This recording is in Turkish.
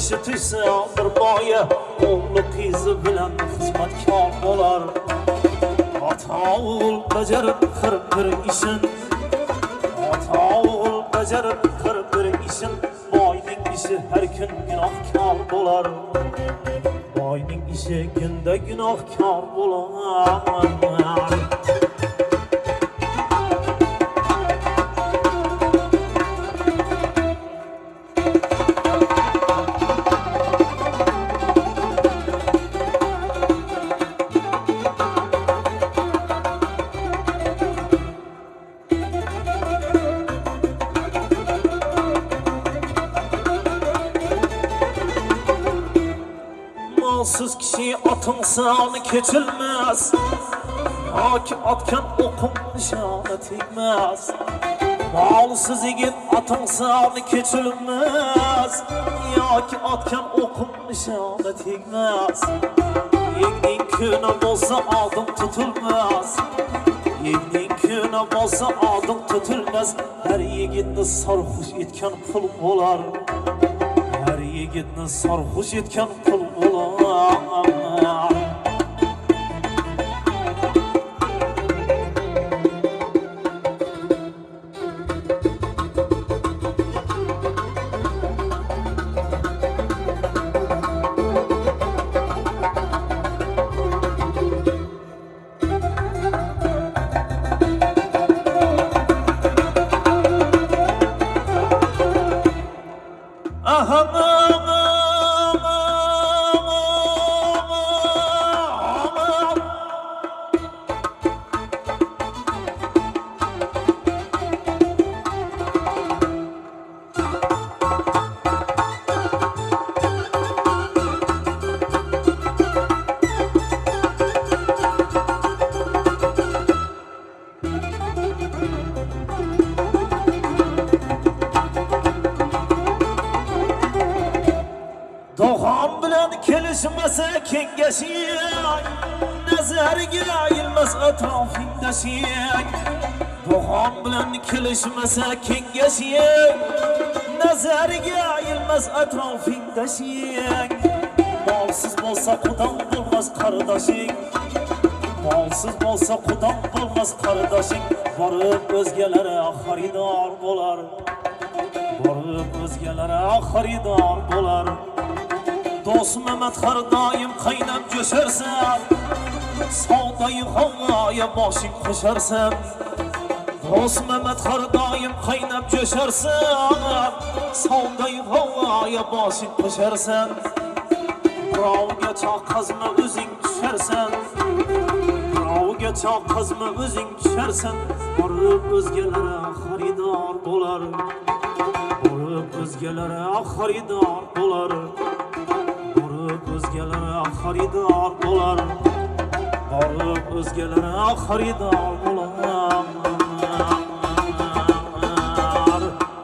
ishi tuysa bir boya o'g'li qizi bilan xizmatkor bo'lar. Ota o'g'il bajarib bir ishin, ota o'g'il bajarib bir ishin, boyning ishi har kun gunohkor bo'lar. Boyning ishi kunda gunohkor bo'lar. Malsız kişi atın sağını keçilmez, yoki atkan o'qim nishoni tegmez. Malsız yigit atın sağını keçilmez, yoki atkan o'qim nishoni tegmez. Yegning kuni bo'lsa oldin tutilmez, yegning kuni bo'lsa oldin tutilmez. Her yigitni sarxush etgan pul bo'lar, her yigitni sarxush etgan pul bo'lar. Doğan bilen kelişmese kengeşiyek, nazarga ilmez etrafındaşiyek. Doğan bilen kelişmese kengeşiyek, nazarga ilmez etrafındaşiyek. Malsız bolsa qudan bo'lmaz qardoshing, malsız bolsa qudan bo'lmaz qardoshing. Borib o'zgalari xaridor bo'lar, borib o'zgalari xaridor bo'lar. Do'st Mehmet har doim qaynab jo'sharsan, savdoyi havoya boshing qo'sharsan. Do'st Mehmet har doim qaynab jo'sharsan, savdoyi havoya boshing qo'sharsan. Birovga cho'qqazma o'zing tusharsan, birovga cho'qqazma o'zing tusharsan. Borib o'zgalari xaridor bo'lar, borib o'zgalari xaridor bo'lar. O'zgalari xaridor bo'lar, borib o'zgalari xaridor bo'lar.